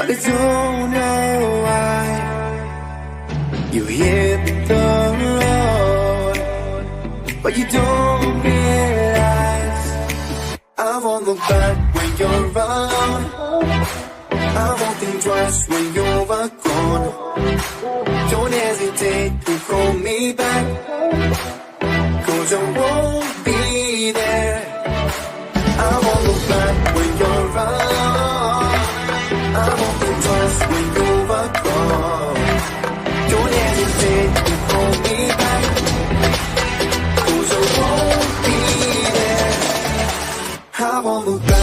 but I don't know why. You hit the road, but you don't realize I won't look back when you're around. I won't think twice when you're gone. Don't hesitate to call me back, 'cause I won't be there. I won't look back when you're around. I won't think twice when you're gone. Don't hesitate to call me back, 'cause I won't be there. I won't look back.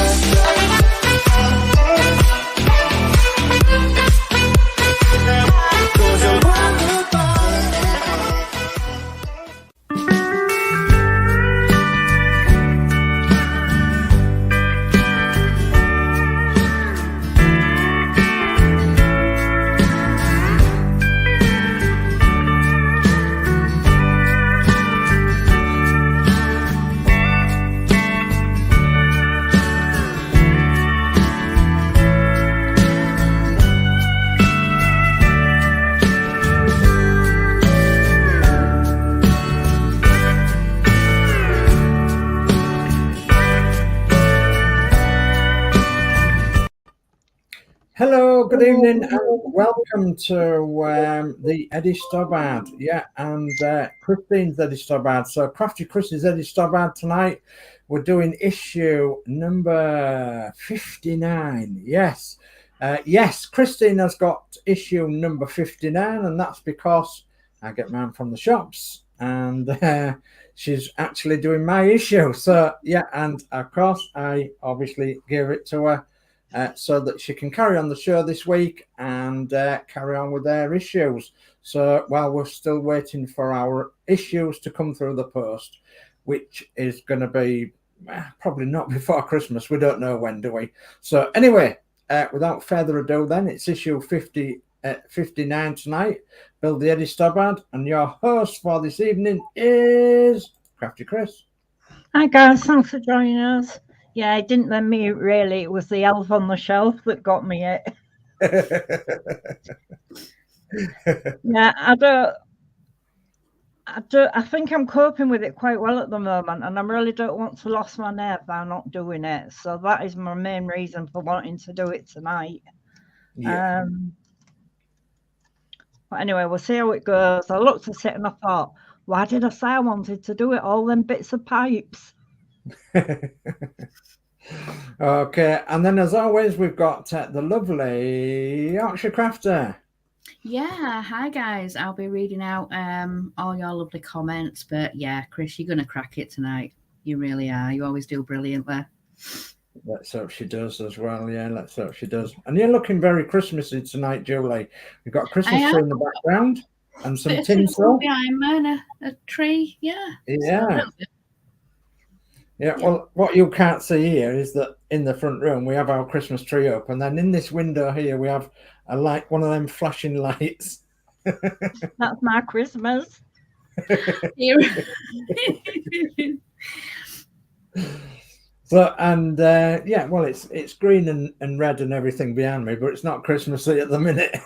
Hello, good evening, and welcome to the Eddie Stobart. Yeah, and Christine's Eddie Stobart. So, Crafty Chris's Eddie Stobart tonight. We're doing issue number 59. Yes, yes, Christine has got issue number 59, and that's because I get mine from the shops, and she's actually doing my issue. So, yeah, and of course, I obviously give it to her. So that she can carry on the show this week and carry on with their issues. So while we're still waiting for our issues to come through the post, which is going to be probably not before Christmas. We don't know when, do we? So anyway, without further ado, then it's issue 59 tonight. Bill the Eddie Stobart, and your host for this evening is Crafty Chris. Hi guys, thanks for joining us. Yeah, it didn't let me really. It was the elf on the shelf that got me it. Yeah, I think I'm coping with it quite well at the moment, and I really don't want to lose my nerve by not doing it. So that is my main reason for wanting to do it tonight. Yeah. But anyway, we'll see how it goes. I looked at it and I thought, why did I say I wanted to do it? All them bits of pipes. Okay, and then as always we've got the lovely Yorkshire Crafter. Yeah, hi guys. I'll be reading out all your lovely comments, but yeah, Chris, you're gonna crack it tonight. You really are. You always do brilliantly. Let's hope she does as well. Yeah, let's hope she does. And you're looking very Christmassy tonight, Julie. We've got a Christmas tree in the background and some tinsel behind me, a tree. Yeah. Yeah. Yeah, well, what you can't see here is that in the front room we have our Christmas tree up, and then in this window here we have a light, one of them flashing lights. That's my Christmas. So, and yeah, well, it's green and red and everything behind me, but it's not Christmassy at the minute.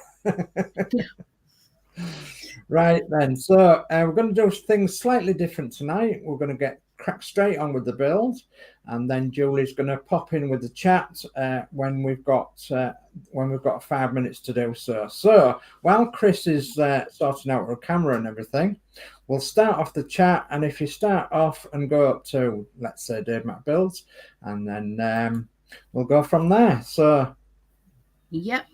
Right then, so we're going to do things slightly different tonight. We're going to crack straight on with the build, and then Julie's going to pop in with the chat when we've got 5 minutes to do so. So while Chris is sorting out her camera and everything, we'll start off the chat, and if you start off and go up to, let's say, Dave Mac Builds, and then we'll go from there. So yep.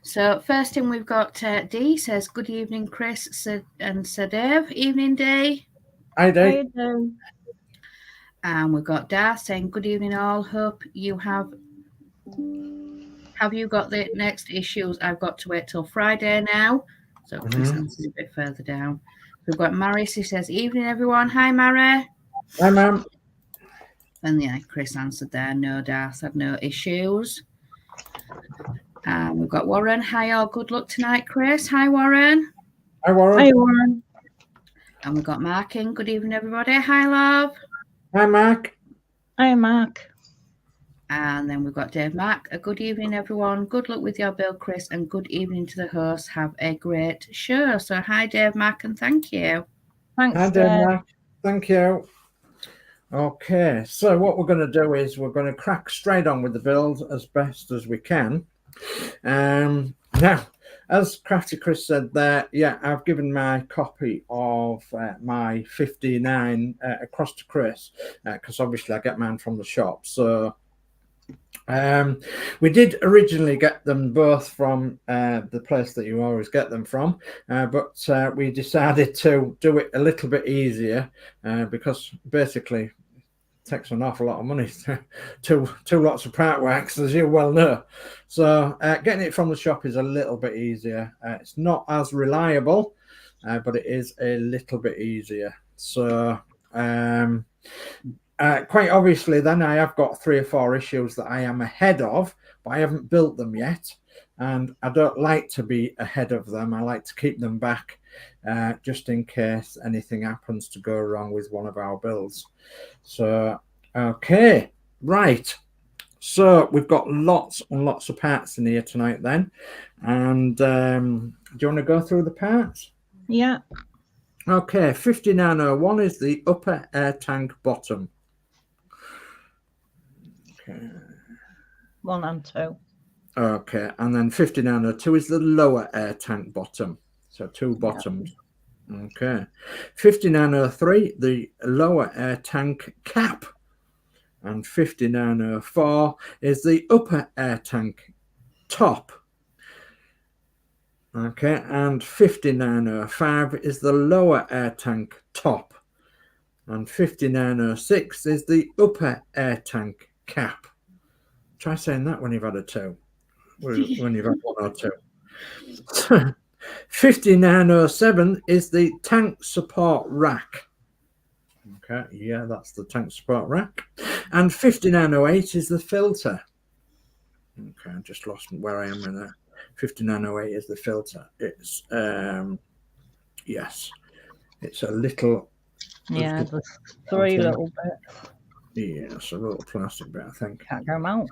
So first in we've got D says, good evening, Chris and Sir Dave. Evening, D. Hi, Dave. And we've got Darth saying, good evening all. Hope you have you got the next issues? I've got to wait till Friday now. So Chris answers a bit further down. We've got Maris who says, evening everyone. Hi, Mary. Hi, ma'am. And yeah, Chris answered there. No, Darth had no issues. And we've got Warren. Hi all. Good luck tonight, Chris. Hi, Warren. Hi, Warren. Hi, Warren. And we've got Mark in. Good evening, everybody. Hi, love. Hi, Mark. Hi, Mark. And then we've got Dave Mack. A good evening, everyone. Good luck with your build, Chris, and good evening to the hosts. Have a great show. So hi, Dave Mack, and thank you. Thanks, Hi, Dave. Mack. Thank you. Okay, so what we're going to do is we're going to crack straight on with the build as best as we can. Now, as Crafty Chris said there, yeah, I've given my copy of my 59 across to Chris, because obviously I get mine from the shop. So we did originally get them both from the place that you always get them from, but we decided to do it a little bit easier because basically it takes an awful lot of money to lots of part wax, as you well know. So getting it from the shop is a little bit easier. It's not as reliable, but it is a little bit easier. So quite obviously then I have got 3 or 4 issues that I am ahead of, but I haven't built them yet, and I don't like to be ahead of them. I like to keep them back just in case anything happens to go wrong with one of our builds. So okay, right, so we've got lots and lots of parts in here tonight then, and do you want to go through the parts? Yeah. Okay, 5901 is the upper air tank bottom. Okay. 1 and 2. Okay, and then 5902 is the lower air tank bottom. So 2 bottoms. Okay. 5903, the lower air tank cap. And 5904 is the upper air tank top. Okay, and 5905 is the lower air tank top. And 5906 is the upper air tank cap. Try saying that when you've had a 2. When you've had 1 or 2. 5907 is the tank support rack. Okay, yeah, that's the tank support rack. And 5908 is the filter. Okay, I just lost where I am in there. 5908 is the filter. It's yes, it's a little. Yeah, there's 3 little bits. Yeah, it's a little plastic bit, I think. Can't go out.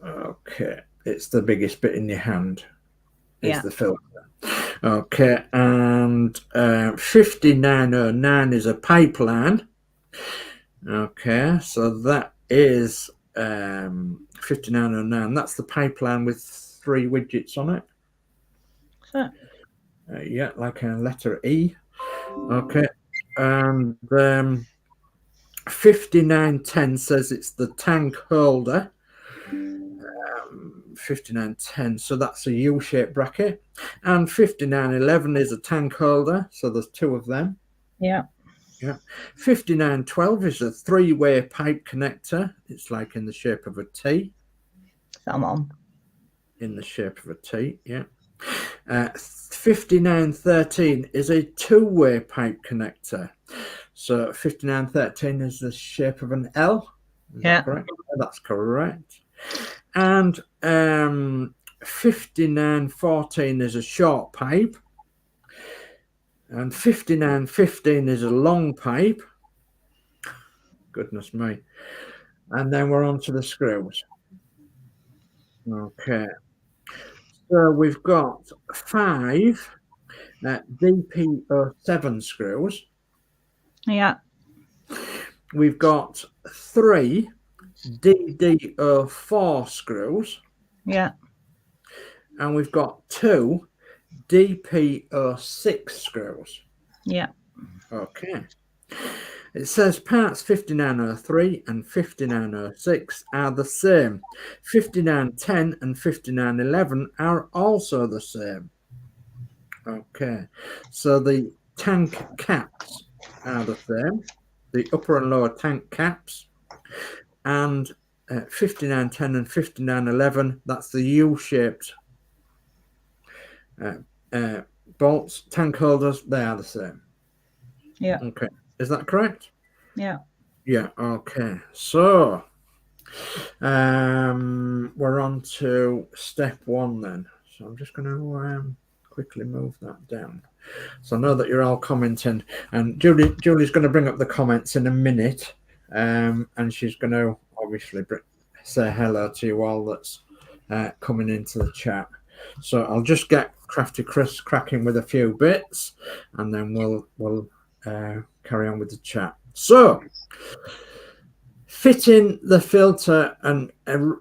Okay, it's the biggest bit in your hand. Is the filter. Okay, and 5909 is a pipeline. Okay, so that is 5909. That's the pipeline with 3 widgets on it. So. Yeah, like a letter E. Okay, and 5910 says it's the tank holder. 5910, so that's a U-shaped bracket, and 5911 is a tank holder, so there's 2 of them. Yeah. 5912 is a 3-way pipe connector. It's like in the shape of a T. Come on. In the shape of a T, yeah. 5913 is a 2-way pipe connector. So 5913 is the shape of an L. Is that correct? That's correct. And 5914 is a short pipe. And 5915 is a long pipe. Goodness me. And then we're on to the screws. Okay. So we've got 5 DP07 screws. Yeah. We've got 3 DD04 screws. Yeah. And we've got 2 DP06 screws. Yeah. Okay. It says parts 5903 and 5906 are the same. 5910 and 5911 are also the same. Okay. So the tank caps are the same. The upper and lower tank caps. And 5910 and 5911, that's the U-shaped bolts, tank holders, they are the same. Yeah. Okay. Is that correct? Yeah. Yeah. Okay. So we're on to step 1 then. So I'm just going to quickly move that down. So I know that you're all commenting, and Julie's going to bring up the comments in a minute. and she's going to obviously say hello to you all that's coming into the chat. So I'll just get Crafty Chris cracking with a few bits, and then we'll carry on with the chat. So, fitting the filter and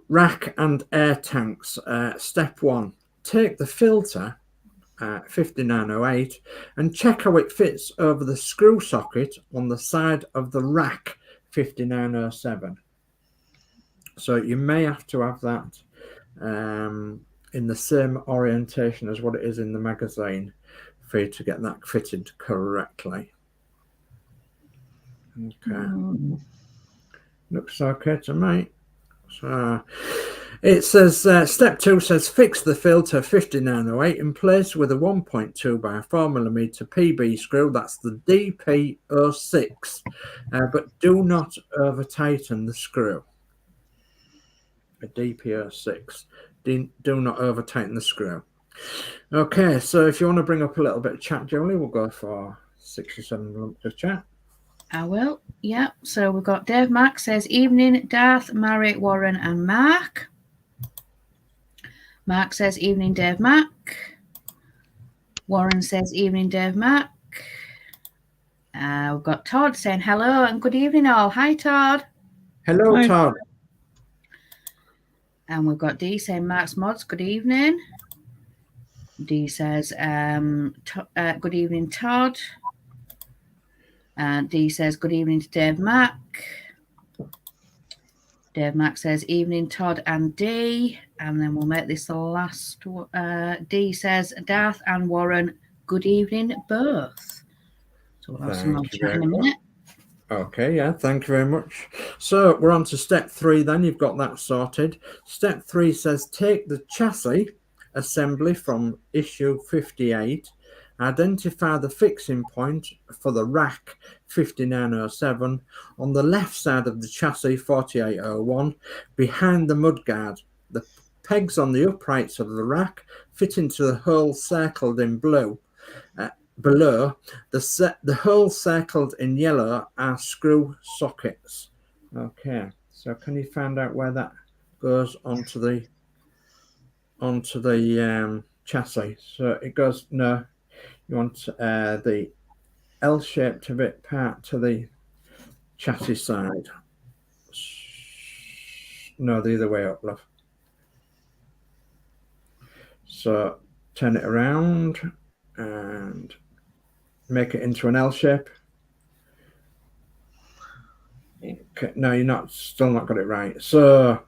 rack and air tanks. Step 1: take the filter 5908 and check how it fits over the screw socket on the side of the rack 5907. So you may have to have that in the same orientation as what it is in the magazine for you to get that fitted correctly. Okay. Looks okay to me. So it says step 2 says fix the filter 5908 in place with a 1.2 by 4mm PB screw. That's the DP06, but do not over tighten the screw. A DP06. Do not over tighten the screw. Okay, so if you want to bring up a little bit of chat, Julie, we'll go for 6 or 7 lumps of chat. I will. Yeah. So we've got Dave Mack says, evening, Darth, Mary, Warren, and Mark. Mark says, evening, Dave Mack. Warren says, evening, Dave Mack. We've got Todd saying hello and good evening all. Hi, Todd. Hello, Hi. Todd. And we've got Dee saying, Mark's Mods, good evening. Dee says, good evening, Todd. And Dee says, good evening to Dave Mack. Dave Mack says, evening, Todd and Dee. And then we'll make this the last. Dee says, Darth and Warren, good evening, both. So we'll have some more chat in a minute. Okay, yeah, thank you very much. So we're on to step 3 then. You've got that sorted. Step 3 says take the chassis assembly from issue 58, identify the fixing point for the rack 5907 on the left side of the chassis 4801 behind the mudguard. The pegs on the uprights of the rack fit into the hole circled in blue. Below, the holes circled in yellow are screw sockets. Okay, so can you find out where that goes onto the chassis? So it goes, no, you want the L-shaped bit part to the chassis side. No, the other way up, love. So turn it around and make it into an L shape. Okay, no, you're still not got it right. So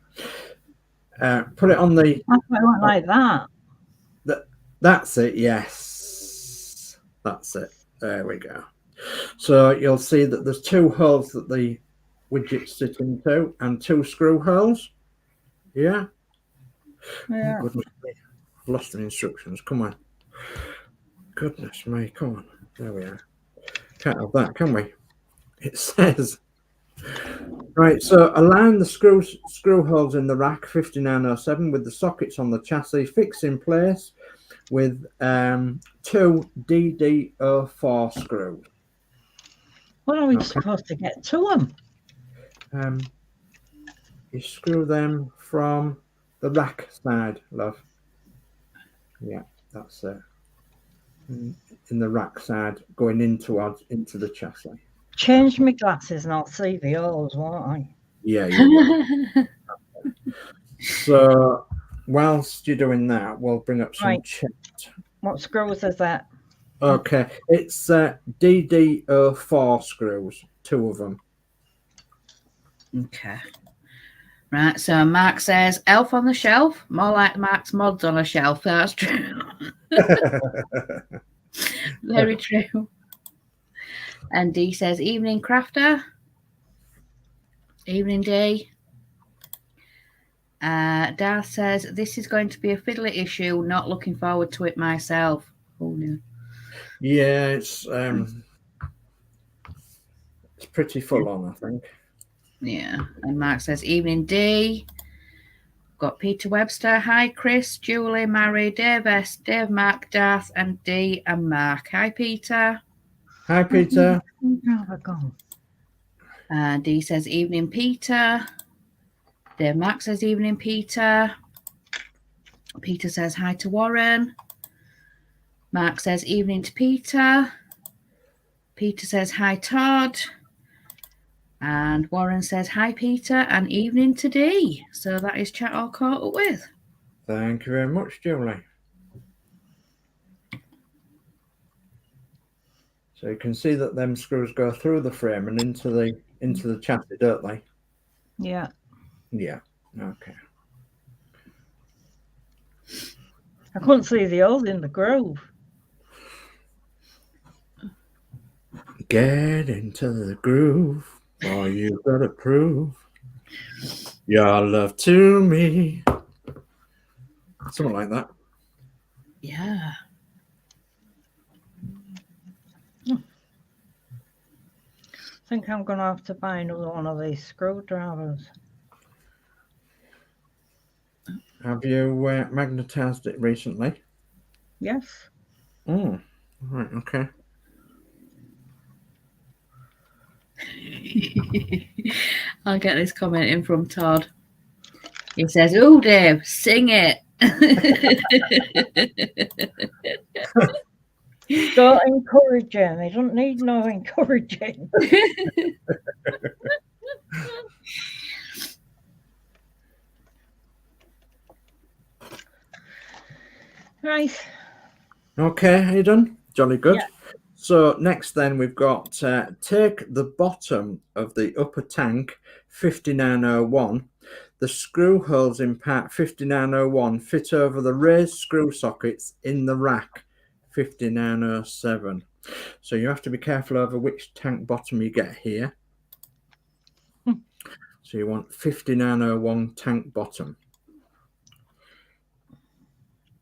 put it on the. I went like that. That's it. Yes, that's it. There we go. So you'll see that there's 2 holes that the widgets sit into and 2 screw holes. Yeah. Yeah. Goodness me. I've lost the instructions. Come on. Goodness me. Come on. There we are. Can't have that, can we? It says, right, so align the screw holes in the rack 5907 with the sockets on the chassis fixed in place with 2 DD04 screws. What are we supposed to get to them? You screw them from the rack side, love. Yeah, that's it. In the rack side, going into the chassis. Change my glasses and I'll see the holes, won't I? Yeah, you will. So whilst you're doing that, we'll bring up some chat. What screws is that? Okay, it's DD04 screws, 2 of them. Okay. Right, so Mark says, Elf on the shelf, more like Mark's Mods on a shelf. That's true. Very true. And Dee says, evening, Crafter. Evening, Dee. Darth says, this is going to be a fiddly issue. Not looking forward to it myself. Oh, no. Yeah, it's pretty full on, I think. Yeah. And Mark says, evening, Dee. Got Peter Webster. Hi, Chris, Julie, Mary, Dave S, Dave, Mark, Darth, and Dee and Mark. Hi, Peter. Hi, Peter. Where have I gone? Dee says, evening, Peter. Dave Max says, evening, Peter. Peter says, hi to Warren. Mark says, evening to Peter. Peter says, hi, Todd. And Warren says, hi, Peter, and evening to Dee. So that is chat all caught up with. Thank you very much, Julie. So you can see that them screws go through the frame and into the chassis, don't they? Yeah. Yeah. Okay. I couldn't see the holes in the groove. Get into the groove, or you gotta prove your love to me. Something like that. Yeah. I think I'm going to have to buy another one of these screwdrivers. Have you magnetized it recently? Yes. Oh, right, okay. I'll get this comment in from Todd. He says, oh, Dave, sing it. Don't encourage him. He doesn't need no encouraging. Right. Okay, are you done? Jolly good. Yeah. So next then we've got take the bottom of the upper tank 5901. The screw holes in part 5901 fit over the raised screw sockets in the rack 5907. So you have to be careful over which tank bottom you get here. So you want 5901 tank bottom.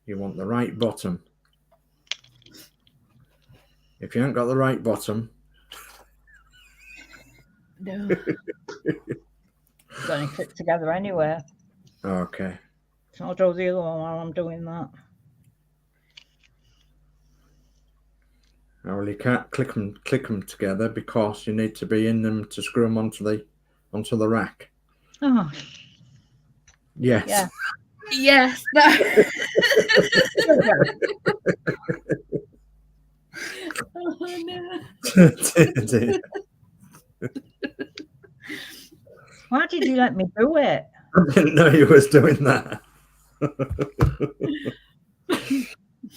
You want the right bottom. If you haven't got the right bottom, No. It's only fit together anywhere. okay. So I'll do the other one while I'm doing that. Well, you can't click them together because you need to be in them to screw them onto the rack. Oh. Yes. Yeah. Yes. Oh, no. Why did you let me do it? I didn't know you was doing that.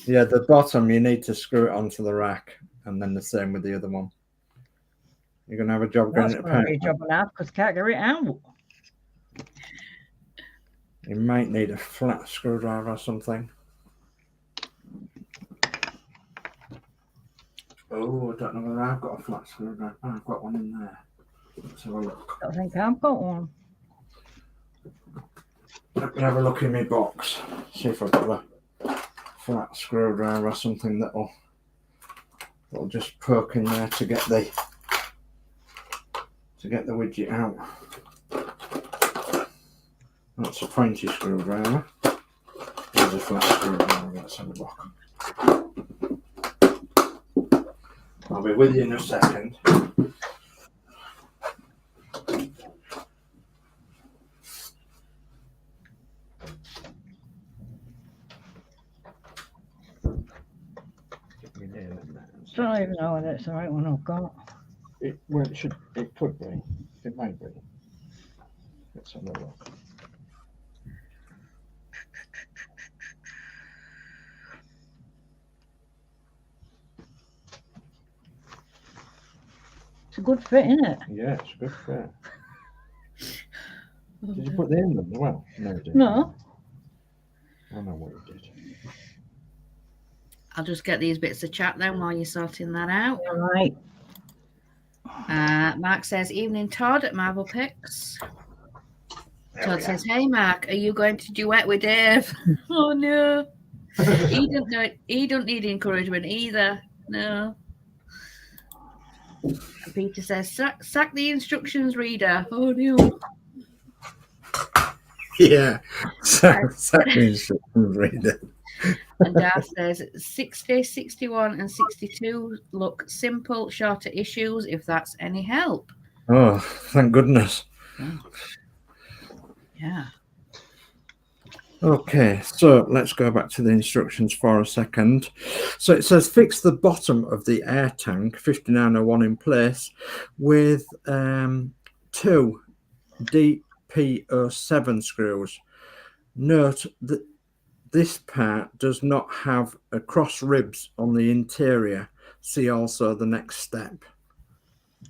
Yeah, the bottom, you need to screw it onto the rack, and then the same with the other one. You're going to have a job That's getting it going to be a apart. job and a half because I can't get it out. You might need a flat screwdriver or something. Oh, I don't know whether I've got a flat screwdriver. Oh, I've got one in there. Let's have a look. I don't think I've got one. Let me have a look in my box. See if I've got a flat screwdriver or something that'll just poke in there to get the widget out. That's a pointy screwdriver. There's a flat screwdriver. Let's have a look. I'll be with you in a second. Don't even know whether it's the right one I've got. It could be. It might be. Let's have a look. It's a good fit, isn't it? Yeah, it's a good fit. Did you put the end on as well? No, you didn't. No. I know what you did. I'll just get these bits of chat then while you're sorting that out. All right. Mark says, evening, Todd at Marvel Picks. Todd says, hey, Mark, are you going to duet with Dave? Oh, no. He don't need encouragement either. No. And Peter says, sack the instructions reader. Oh, no. Yeah, sack the instructions reader. And Darth says 60, 61 and 62 look simple, shorter issues, if that's any help. Oh, thank goodness. Oh. Yeah. Okay, so let's go back to the instructions for a second. So it says fix the bottom of the air tank 5901 in place with 2 DP07 screws. Note that this part does not have a cross ribs on the interior. See also the next step.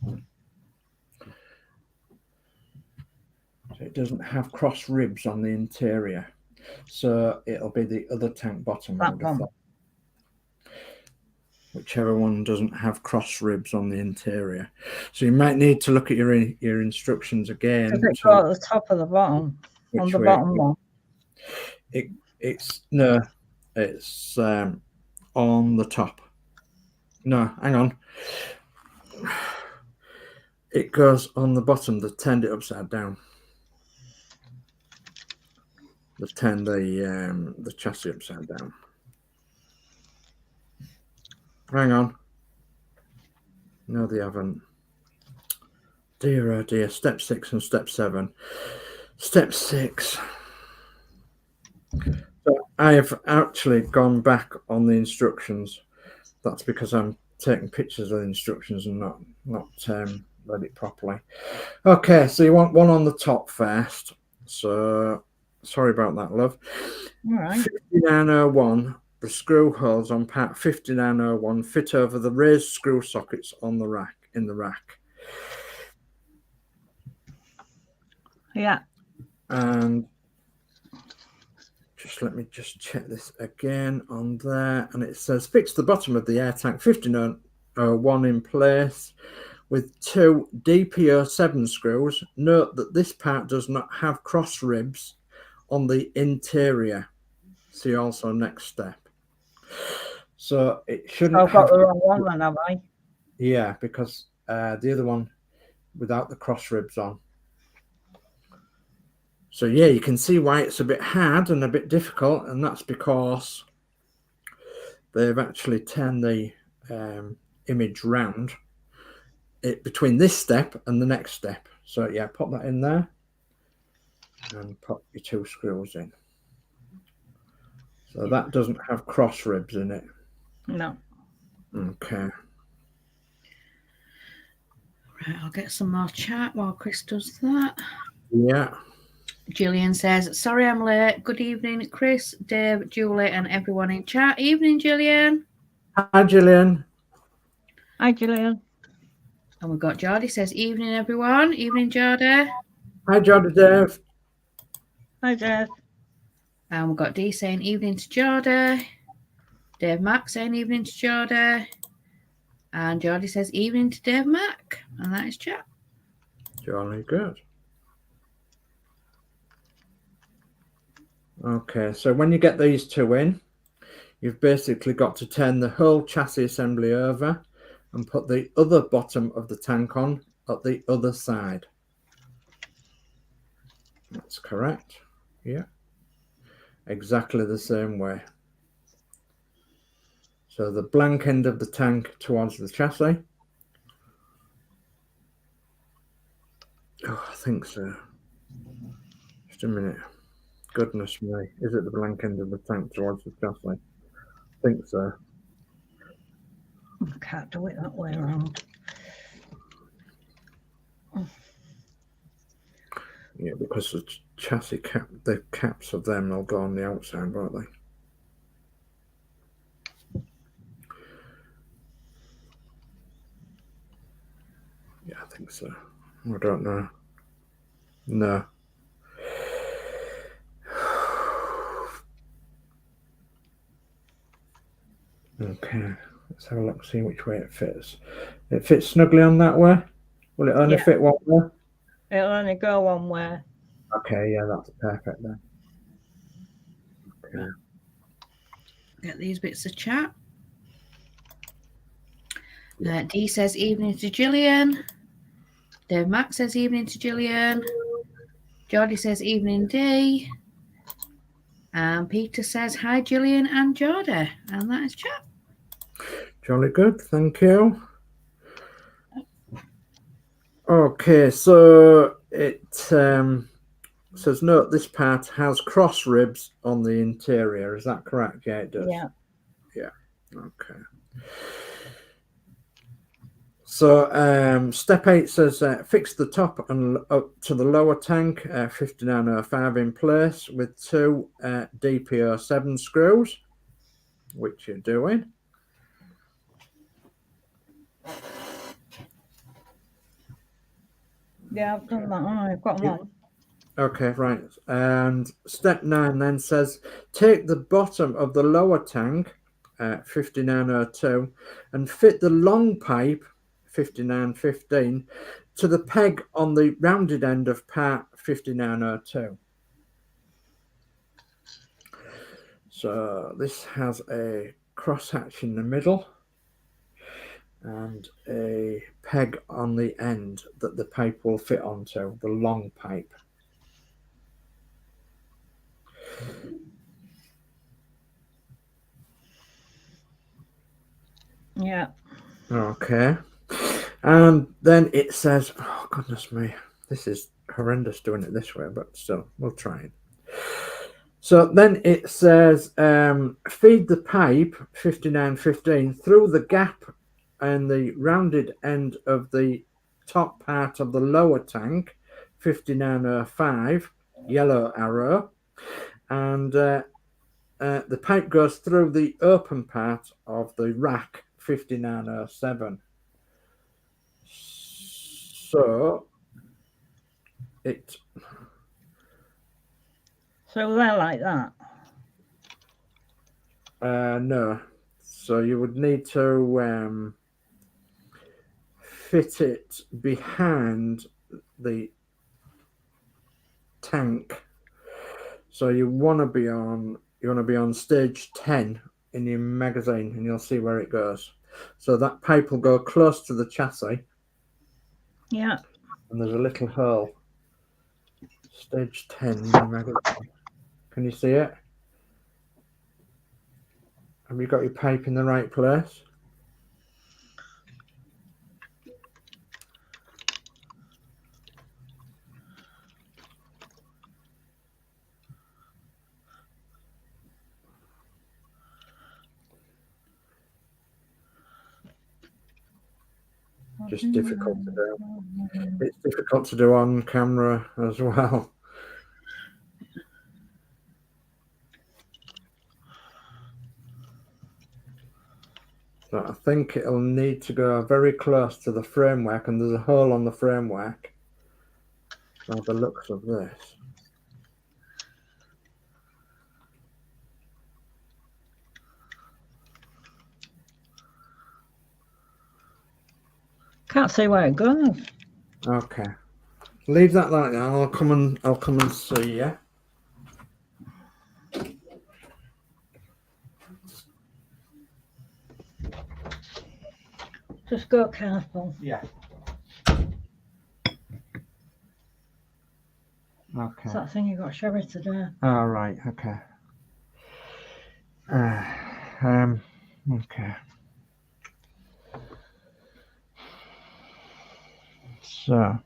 So it doesn't have cross ribs on the interior. So it'll be the other tank bottom. That one. Whichever one doesn't have cross ribs on the interior. So you might need to look at your instructions again. Does it go at the top of the bottom? On the bottom one? It's on the top. No, hang on. It goes on the bottom. They've turned it upside down. They've turned the chassis upside down. Hang on. No, they haven't. Dear, oh dear. Step 6 and step 7. Step 6. So I have actually gone back on the instructions. That's because I'm taking pictures of the instructions and not read it properly. Okay, so you want one on the top first. So sorry about that, love. All right. 5901. The screw holes on part 5901 fit over the raised screw sockets on the rack, in the rack. Yeah. And let me check this again on there. And it says fix the bottom of the air tank 5901 in place with 2 DP07 screws. Note that this part does not have cross ribs on the interior. See also next step. So it shouldn't. I've got the wrong one then, have I? Yeah, because the other one without the cross ribs on. So yeah, you can see why it's a bit hard and a bit difficult, and that's because they've actually turned the image round it between this step and the next step. So yeah, pop that in there and pop your 2 screws in. So that doesn't have cross ribs in it. No. Okay. Right, I'll get some more chat while Chris does that. Yeah. Gillian says, sorry I'm late. Good evening, Chris, Dave, Julie, and everyone in chat. Evening, Gillian. Hi, Gillian. Hi, Gillian. And we've got Geordie says, evening, everyone. Evening, Geordie. Hi, Geordie, Dave. Hi, Dave. And we've got Dee saying, evening to Geordie. Dave Mack saying, evening to Geordie. And Geordie says, evening to Dave Mack. And that is chat. Jolly good. Okay, so when you get these 2 in, you've basically got to turn the whole chassis assembly over and put the other bottom of the tank on at the other side. That's correct. Yeah. Exactly the same way. So the blank end of the tank towards the chassis. Oh, I think so. Just a minute. Goodness me. Is it the blank end of the tank towards the chassis? I think so. I can't do it that way around. Yeah, because the chassis cap, the caps of them will go on the outside, won't they? Yeah, I think so. I don't know. No. Okay, let's have a look, see which way it fits. It fits snugly on that way? Will it only fit one way? It'll only go one way. Okay, yeah, that's perfect then. Okay. Get these bits of chat. Dee says evening to Gillian. Dave Mack says evening to Gillian. Geordie says evening Dee. And Peter says hi Gillian and Geordie. And that is chat. Jolly good, thank you. Okay, so it says, note this part has cross ribs on the interior. Is that correct? Yeah, it does. Yeah. Yeah. Okay. So step 8 says fix the top and up to the lower tank 5905 in place with 2 DP07 screws, which you're doing. Yeah, I've done that. I've got them on. Okay, right. And step 9 then says take the bottom of the lower tank 5902 and fit the long pipe 5915 to the peg on the rounded end of part 5902. So this has a crosshatch in the middle and a peg on the end that the pipe will fit onto, the long pipe. Yeah. Okay. And then it says, oh, goodness me, this is horrendous doing it this way, but still, we'll try it. So then it says, feed the pipe 5915 through the gap and the rounded end of the top part of the lower tank 5905, yellow arrow, and the pipe goes through the open part of the rack 5907. So it. So they're like that. No. So you would need to fit it behind the tank. So you want to be on stage 10 in your magazine, and you'll see where it goes. So that pipe will go close to the chassis. Yeah. And there's a little hole. Stage 10 in your magazine. Can you see it? Have you got your pipe in the right place? Just difficult to do. It's difficult to do on camera as well. So I think it'll need to go very close to the framework, and there's a hole on the framework by the looks of this. Can't see where it goes. Okay, leave that like that. I'll come and see you. Just go careful. Yeah. Okay. It's that thing you got to show it today. All right. Okay. Okay. So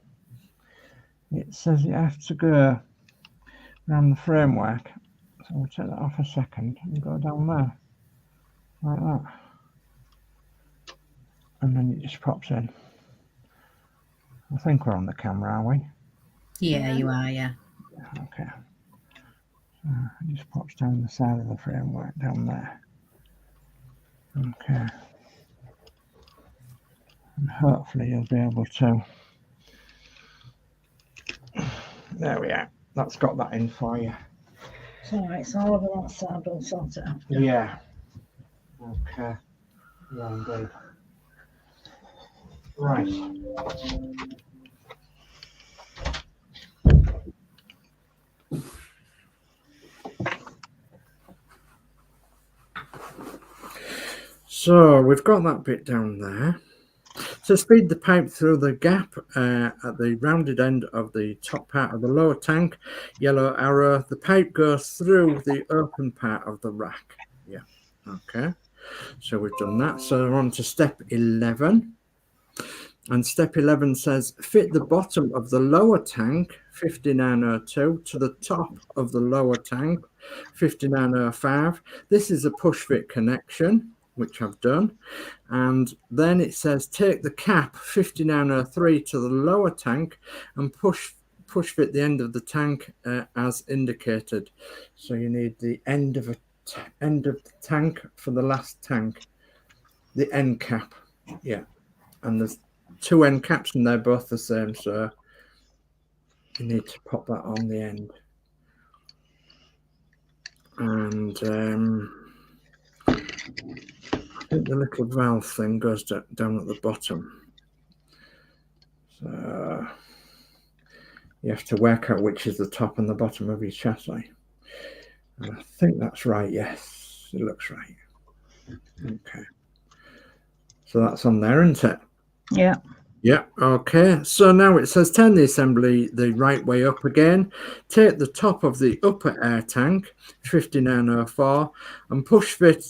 it says you have to go around the framework. So we'll take that off a second and go down there like that, and then it just pops in. I think we're on the camera, are we? Yeah, you are. Yeah. Okay. So it just pops down the side of the framework down there. Okay. And hopefully you'll be able to. There we are. That's got that in for you. It's all right. It's all over that side. I'll sort it after. Yeah. Okay. Yeah, indeed. Right. So we've got that bit down there. So feed the pipe through the gap at the rounded end of the top part of the lower tank, yellow arrow. The pipe goes through the open part of the rack. Yeah, okay. So we've done that. So we're on to step 11. And step 11 says, fit the bottom of the lower tank, 5902, to the top of the lower tank, 5905. This is a push fit connection, which I've done. And then it says, take the cap, 5903, to the lower tank and push fit the end of the tank as indicated. So you need the end of the tank for the last tank, the end cap. Yeah. And there's 2 end caps and they're both the same, so you need to pop that on the end. And I think the little valve thing goes down at the bottom, so you have to work out which is the top and the bottom of your chassis. And I think that's right. Yes, it looks right. Okay, so that's on there, isn't it? Yeah. Yeah, okay. So now it says turn the assembly the right way up again. Take the top of the upper air tank, 5904, and push fit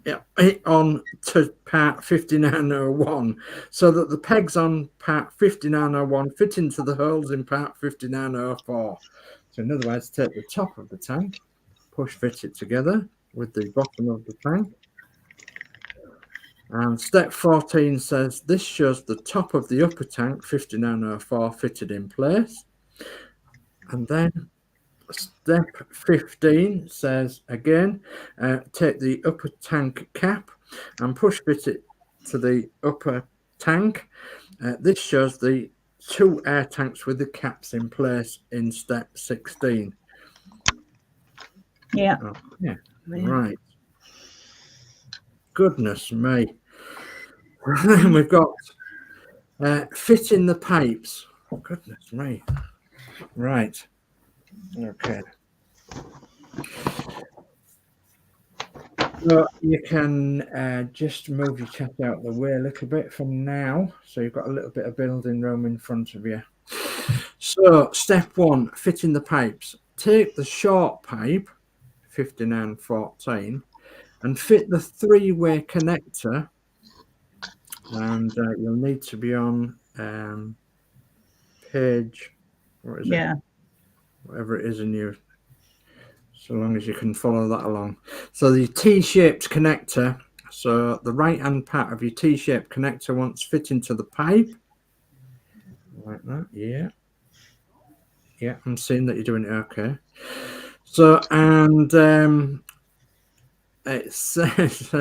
it on to part 5901 so that the pegs on part 5901 fit into the holes in part 5904. So in other words, take the top of the tank, push fit it together with the bottom of the tank. And step 14 says this shows the top of the upper tank 5904 fitted in place. And then step 15 says again, take the upper tank cap and push fit it to the upper tank. This shows the 2 air tanks with the caps in place in step 16. Yeah. Oh, yeah. Right. Goodness me. Then we've got fitting the pipes. Oh, goodness me. Right. Okay. So you can just move your chat out the way a little bit from now. So you've got a little bit of building room in front of you. So step 1, fitting the pipes. Take the short pipe, 5914, and fit the 3-way connector. And you'll need to be on page, what is it? Whatever it is in you, so long as you can follow that along. So the T-shaped connector, so the right hand part of your T-shaped connector wants fit into the pipe like that. Yeah, I'm seeing that you're doing it okay. So, and it says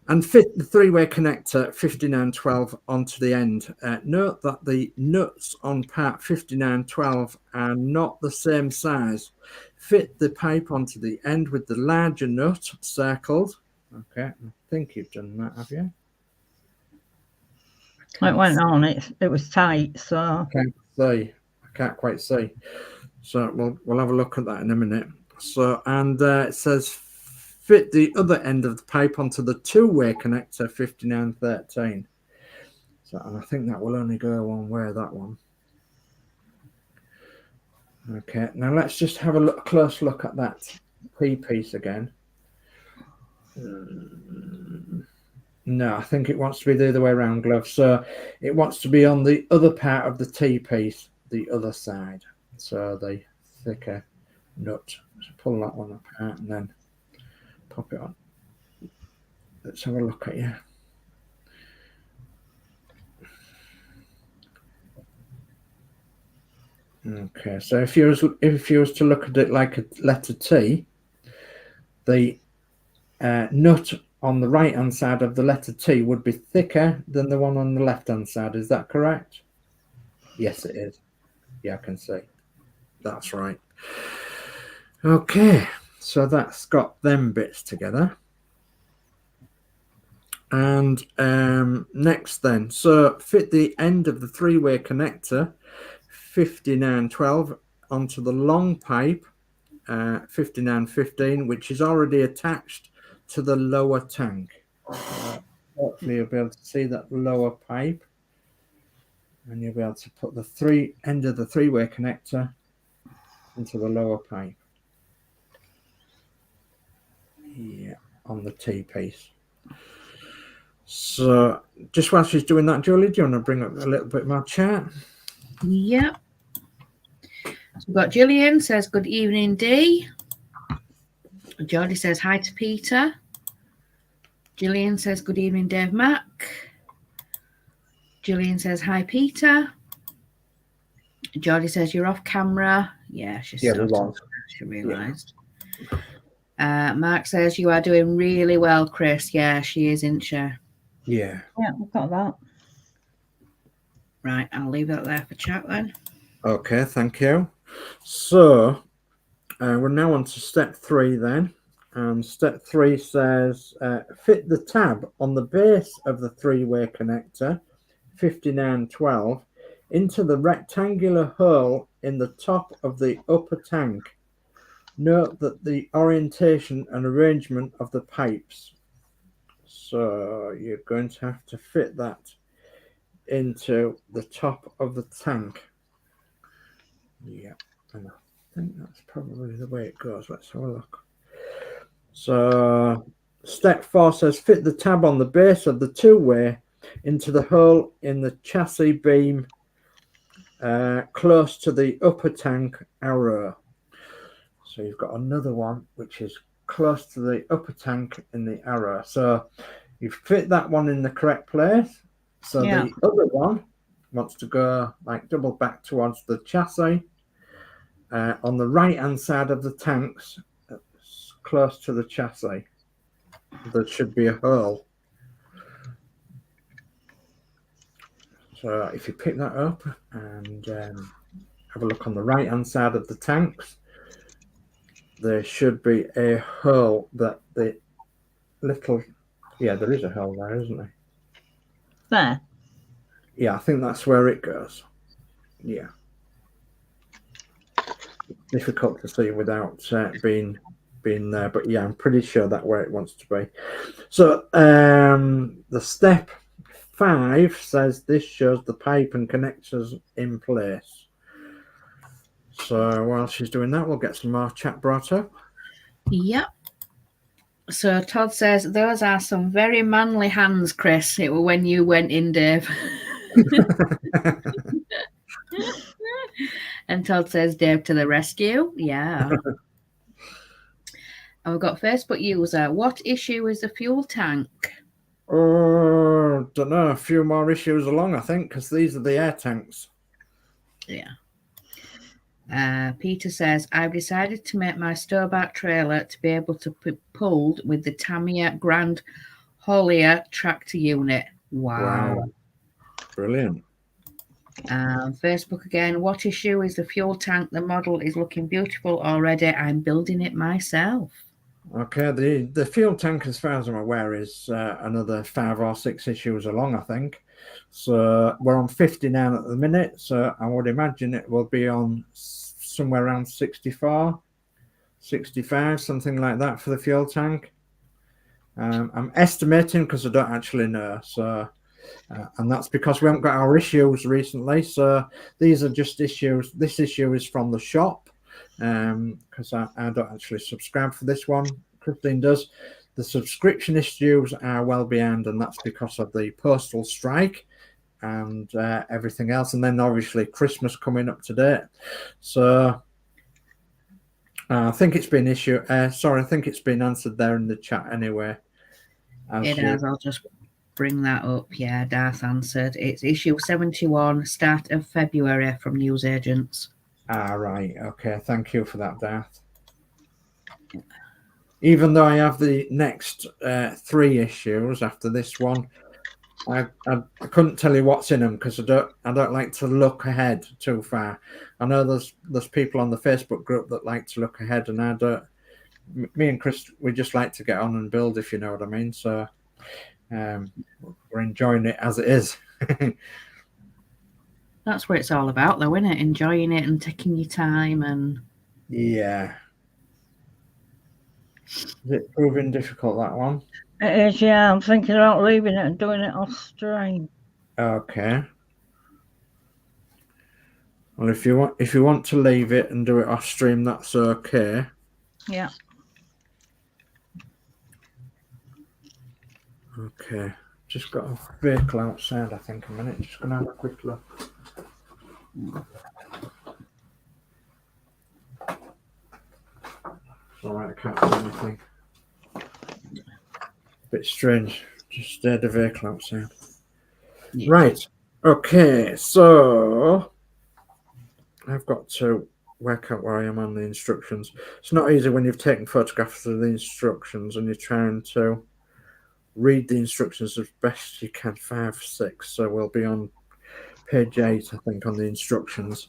and fit the 3-way connector 5912 onto the end. Note that the nuts on part 5912 are not the same size. Fit the pipe onto the end with the larger nut circled. Okay, I think you've done that, have you? It went on. It was tight, so I can't see. I can't quite see. So we'll have a look at that in a minute. So, and it says fit the other end of the pipe onto the 2-way connector 5913. So, and I think that will only go one way, that one. Okay, now let's just have a close look at that T-piece again. No, I think it wants to be the other way around, Glove. So it wants to be on the other part of the T-piece, the other side. So the thicker nut. So pull that one apart and then pop it on. Let's have a look at you. Okay, so if you was to look at it like a letter T, the nut on the right hand side of the letter T would be thicker than the one on the left hand side. Is that correct? Yes, it is. Yeah, I can see. That's right. Okay, so that's got them bits together. And next then, so fit the end of the 3-way connector 5912 onto the long pipe 5915, which is already attached to the lower tank. Hopefully you'll be able to see that lower pipe, and you'll be able to put the end of the 3-way connector into the lower pipe. Yeah, on the T-piece. So just while she's doing that, Julie, do you want to bring up a little bit more chat? Yep. So we've got Gillian says, good evening, Dee. Jodie says, hi to Peter. Gillian says, good evening, Dave Mack. Gillian says, hi, Peter. Jodie says, you're off camera. Yeah, she realised. Yeah. Mark says, you are doing really well, Chris. Yeah, she is, isn't she? Yeah. Yeah, we've got that. Right, I'll leave that there for chat then. Okay, thank you. So we're now on to step 3 then. And step 3 says fit the tab on the base of the 3-way connector 5912 into the rectangular hole in the top of the upper tank. Note that the orientation and arrangement of the pipes. So you're going to have to fit that into the top of the tank. Yeah, and I think that's probably the way it goes. Let's have a look. So step 4 says fit the tab on the base of the 2-way into the hole in the chassis beam close to the upper tank arrow. So you've got another one which is close to the upper tank in the arrow. So you fit that one in the correct place. So the other one wants to go like double back towards the chassis on the right hand side of the tanks, close to the chassis. There should be a hole. So if you pick that up and have a look on the right hand side of the tanks, there should be a hole that the little, yeah, there is a hole there, isn't there? There. Yeah, I think that's where it goes. Yeah. Difficult to see without being there, but yeah, I'm pretty sure that's where it wants to be. So the step 5 says this shows the pipe and connectors in place. So while she's doing that, we'll get some more chat brought up. Yep. So Todd says, those are some very manly hands, Chris. It was when you went in, Dave. And Todd says, Dave to the rescue. Yeah. And we've got Facebook user. What issue is the fuel tank? Oh, don't know. A few more issues along, I think, because these are the air tanks. Yeah. Peter says, I've decided to make my STOBART trailer to be able to be pulled with the Tamiya Grand Haulier tractor unit. Wow. Brilliant. Facebook again. What issue is the fuel tank? The model is looking beautiful already. I'm building it myself. Okay, the fuel tank, as far as I'm aware, is another 5 or 6 issues along, I think. So we're on 59 at the minute, so I would imagine it will be on somewhere around 64, 65, something like that for the fuel tank. I'm estimating because I don't actually know. So, and that's because we haven't got our issues recently. So these are just issues. This issue is from the shop because I don't actually subscribe for this one. Christine does. The subscription issues are well behind, and that's because of the postal strike and everything else. And then obviously Christmas coming up to date. So I think it's been I think it's been answered there in the chat anyway. It has. I'll just bring that up. Yeah, Darth answered. It's issue 71, start of February from newsagents. Right. Okay. Thank you for that, Darth. Even though I have the next 3 issues after this one, I couldn't tell you what's in them because I don't like to look ahead too far. I know there's people on the Facebook group that like to look ahead, and I don't. Me and Chris, we just like to get on and build, if you know what I mean. So we're enjoying it as it is. That's what it's all about, though, isn't it? Enjoying it and taking your time and. Yeah. Is it proving difficult, that one? It is, yeah. I'm thinking about leaving it and doing it off stream. Okay. Well, if you want to leave it and do it off stream, that's okay. Yeah. Okay. just got a vehicle outside, I think, a minute. Just going to have a quick look. Alright, I can't see anything. Bit strange. Just the vehicle outside. Yeah. Right. Okay, so I've got to work out where I am on the instructions. It's not easy when you've taken photographs of the instructions and you're trying to read the instructions as best you can. 5, 6. So we'll be on page 8, I think, on the instructions.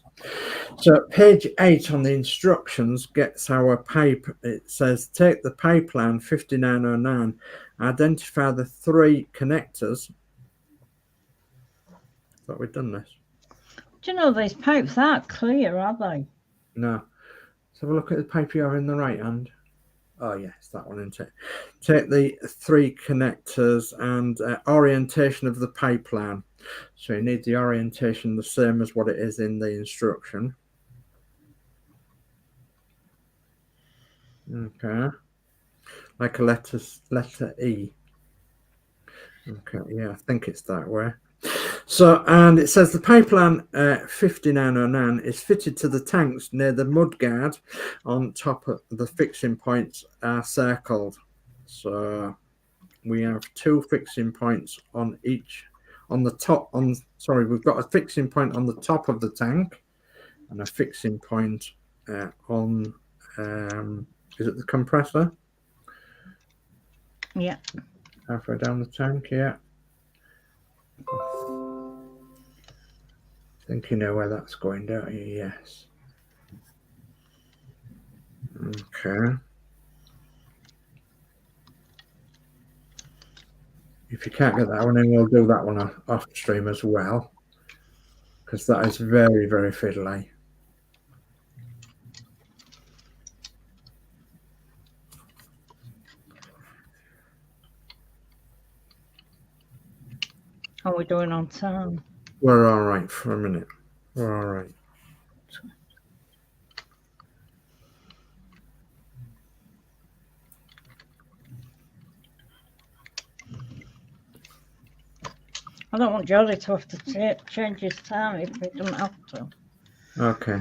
So page 8 on the instructions gets our pipe. It says take the pipeline 5909, identify the 3 connectors. Thought we'd done this. Do you know these pipes aren't clear, are they? No. Let's have a look at the pipe you have in the right hand. Oh yes, that one, isn't it? Take the 3 connectors and orientation of the pipeline. So you need the orientation the same as what it is in the instruction. Okay. Like a letter E. Okay, yeah, I think it's that way. So, and it says the pipeline 5909 is fitted to the tanks near the mudguard on top of the fixing points are circled. So we have 2 fixing points on each, on the top, we've got a fixing point on the top of the tank and a fixing point on, is it the compressor? Yeah. Halfway down the tank, yeah. I think you know where that's going, don't you? Yes. Okay. If you can't get that one in, we'll do that one off stream as well, because that is very, very fiddly. How are we doing on time? We're all right for a minute. We're all right. I don't want Jolly to have to change his time if he doesn't have to. Okay.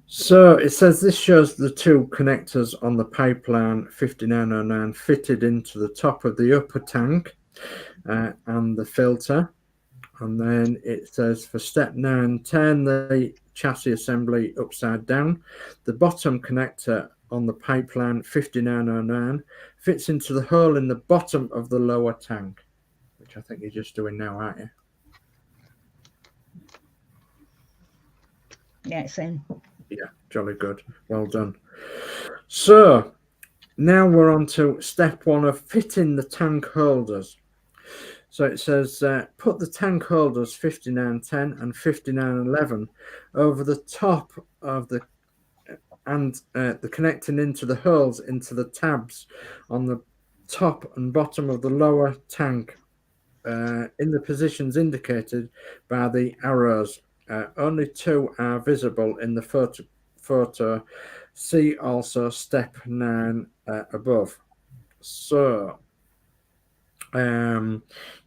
So it says this shows the 2 connectors on the pipeline 5909 fitted into the top of the upper tank and the filter. And then it says for step 9, turn the chassis assembly upside down. The bottom connector on the pipeline 5909 fits into the hole in the bottom of the lower tank, which I think you're just doing now, aren't you? Yeah, it's in. Yeah, jolly good. Well done. So now we're on to step 1 of fitting the tank holders. So it says put the tank holders 5910 and 5911 over the top of the connecting into the holes into the tabs on the top and bottom of the lower tank in the positions indicated by the arrows. Only 2 are visible in the photo. See also step 9 above. So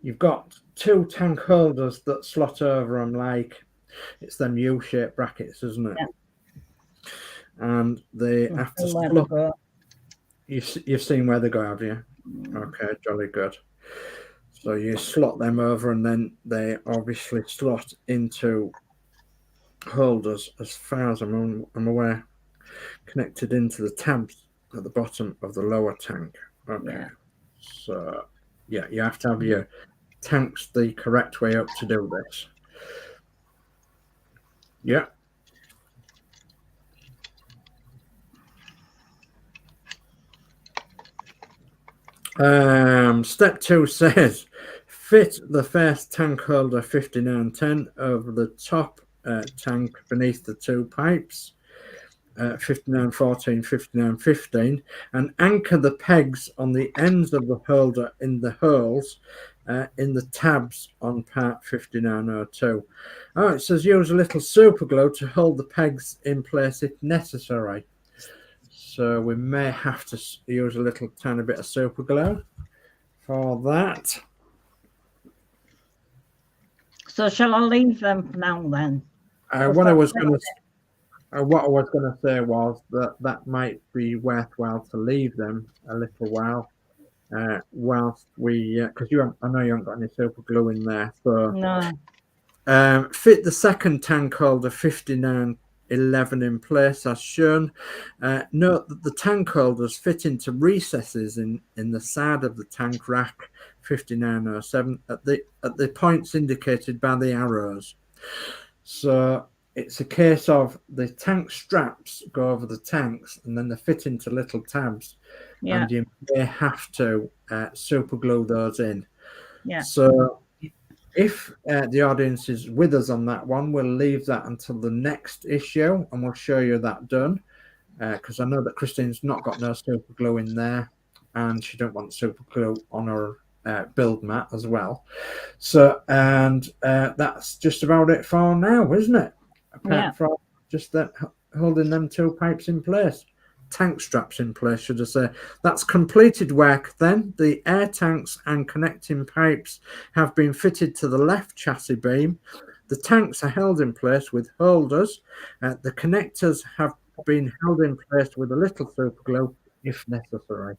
you've got 2 tank holders that slot over them like it's them U-shaped brackets, isn't it? Yeah. And they have to slot. You've seen where they go, have you? Okay, jolly good. So you slot them over and then they obviously slot into holders, as far as I'm aware, connected into the tabs at the bottom of the lower tank. Okay. Yeah. So yeah, you have to have your tanks the correct way up to do this. Yeah. Step 2 says fit the first tank holder 5910 over the top tank beneath the 2 pipes 5914, 5915, and anchor the pegs on the ends of the holder in the holes in the tabs on part 5902. Oh, it says use a little super glue to hold the pegs in place if necessary. So we may have to use a little tiny bit of super glue for that. So shall I leave them for now then? What I was going to say was that might be worthwhile to leave them a little while, whilst we, because I know you haven't got any super glue in there. So no. Fit the second tank holder 5911 in place as shown. Note that the tank holders fit into recesses in the side of the tank rack 5907 at the points indicated by the arrows. So it's a case of the tank straps go over the tanks and then they fit into little tabs, and you may have to super glue those in. So if the audience is with us on that one, we'll leave that until the next issue and we'll show you that done, because I know that Christine's not got no super glue in there and she don't want super glue on her build mat as well. So, and that's just about it for now, isn't it? Apart from just that, holding them two pipes in place, tank straps in place, should I say. That's completed work then. The air tanks and connecting pipes have been fitted to the left chassis beam. The tanks are held in place with holders. The connectors have been held in place with a little super glue if necessary.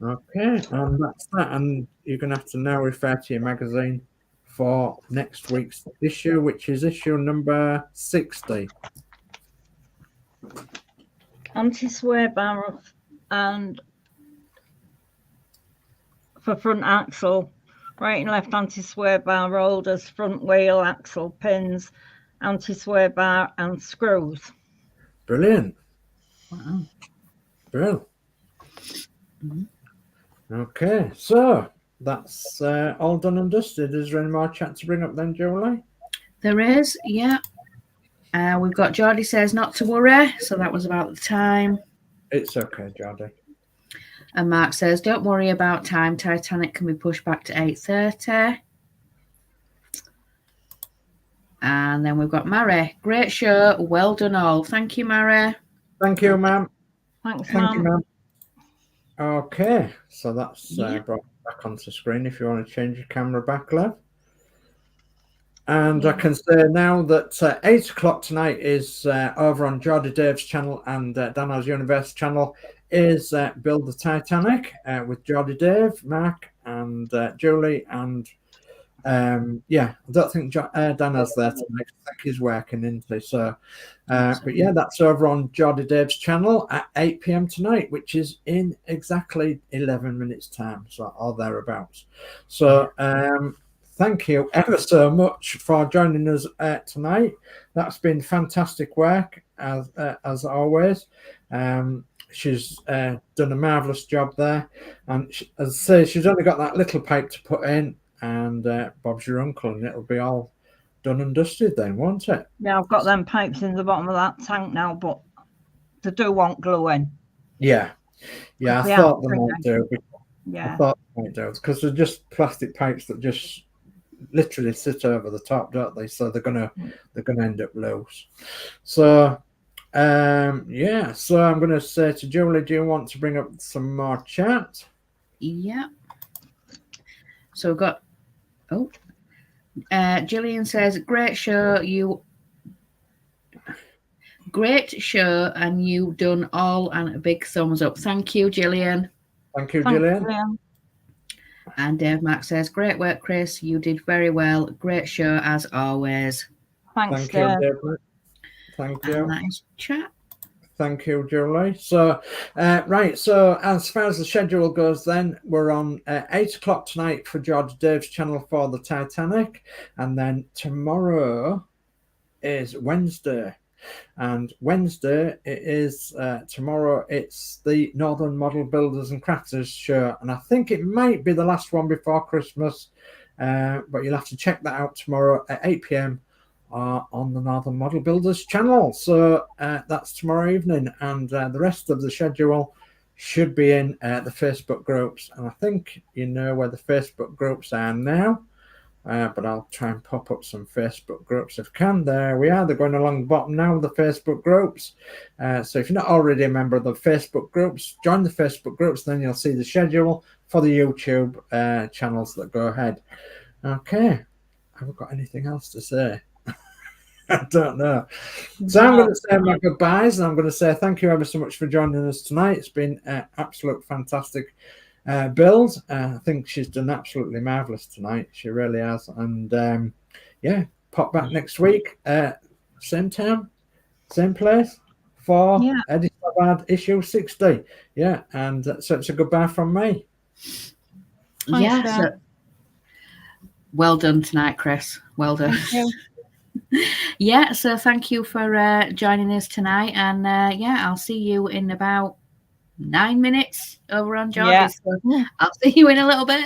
Okay, and that's that. And you're going to have to now refer to your magazine for next week's issue, which is issue number 60. Anti-sway bar and for front axle, right and left anti-sway bar holders, front wheel axle pins, anti-sway bar and screws. Brilliant. Wow. Brilliant. Okay, so that's all done and dusted. Is there any more chat to bring up then, Julie? There is, yeah. We've got Geordie says not to worry, so that was about the time. It's okay, Geordie. And Mark says, don't worry about time. Titanic can be pushed back to 8:30. And then we've got Mary. Great show. Well done all. Thank you, Mary. Thank you, ma'am. Thanks, Thank you, ma'am. ma'am. Okay, so that's brought back onto screen if you want to change your camera back, love. And I can say now that 8 o'clock tonight is over on Geordie Dave's channel and Dano's Universe channel is Build the Titanic with Geordie Dave, Mark and Julie. And I don't think Dano's there tonight. I think he's working, isn't he? So, but yeah, that's over on Geordie Dave's channel at 8 p.m. tonight, which is in exactly 11 minutes time, so or thereabouts. So, thank you ever so much for joining us tonight. That's been fantastic work as always. She's done a marvelous job there, and as I say, she's only got that little pipe to put in, and Bob's your uncle, and it'll be all done and dusted then, won't it? Yeah, I've got them pipes in the bottom of that tank now, but they do want glue in. Yeah, I thought they might do. Yeah, I thought they might do because they're just plastic pipes that just literally sit over the top, don't they? So they're gonna end up loose. So so I'm gonna say to Julie, do you want to bring up some more chat? Yeah. So we've got Gillian says great show, and you done all, and a big thumbs up. Thank you, Gillian. Thank you, Gillian. And Dave Mack says, great work, Chris. You did very well. Great show as always. Thanks, Thank you, Dave. Thank you. And that is chat. Thank you, Julie. So, right. So, as far as the schedule goes, then we're on 8 o'clock tonight for George Dave's channel for the Titanic, and then tomorrow is Wednesday. And Wednesday it is tomorrow. It's the Northern Model Builders and Crafters show, and I think it might be the last one before Christmas. But you'll have to check that out tomorrow at 8 p.m. On the Northern Model Builders channel. So that's tomorrow evening, and the rest of the schedule should be in the Facebook groups. And I think you know where the Facebook groups are now. But I'll try and pop up some Facebook groups if I can. There we are. They're going along the bottom now, the Facebook groups. So if you're not already a member of the Facebook groups, join the Facebook groups. Then you'll see the schedule for the YouTube channels that go ahead. Okay. Have I got anything else to say? I don't know. So I'm going to say my goodbyes, and I'm going to say thank you ever so much for joining us tonight. It's been absolute fantastic build. I think she's done absolutely marvelous tonight. She really has. And yeah, pop back next week, same time, same place for Eddie STOBART issue 60. Yeah, and so it's a goodbye from me. Yes. Well done tonight, Chris. Well done. Thank you. Yeah, so thank you for joining us tonight, and yeah, I'll see you in about 9 minutes over on George's. So I'll see you in a little bit.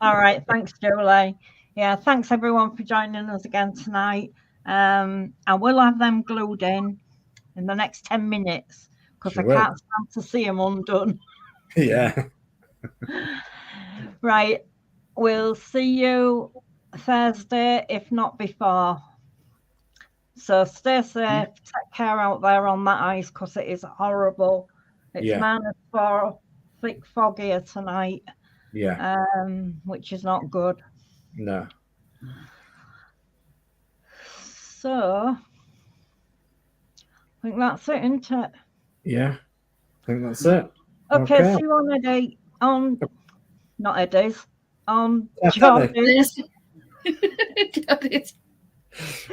All right, thanks, Julie. Yeah, thanks everyone for joining us again tonight. I will have them glued in the next 10 minutes because I can't stand to see them undone. Yeah. Right, we'll see you Thursday, if not before. So stay safe, take care out there on that ice because it is horrible. It's -4, thick fog here tonight. Yeah. Which is not good. No. So I think that's it, isn't it? Yeah. I think that's it. Okay. See you on Eddie. Not Eddie's. On George's.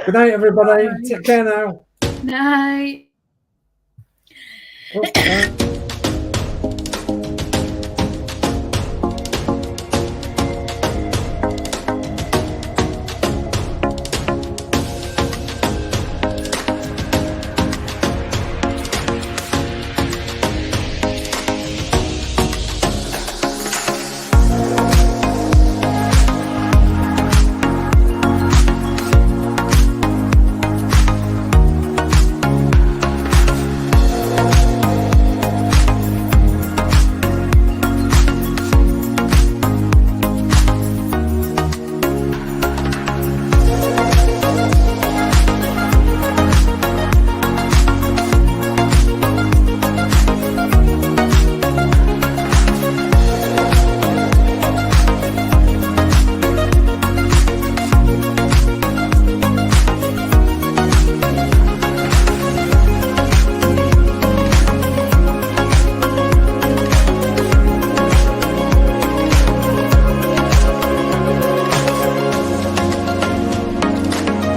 Good night, everybody. Take care now. Night. Oh,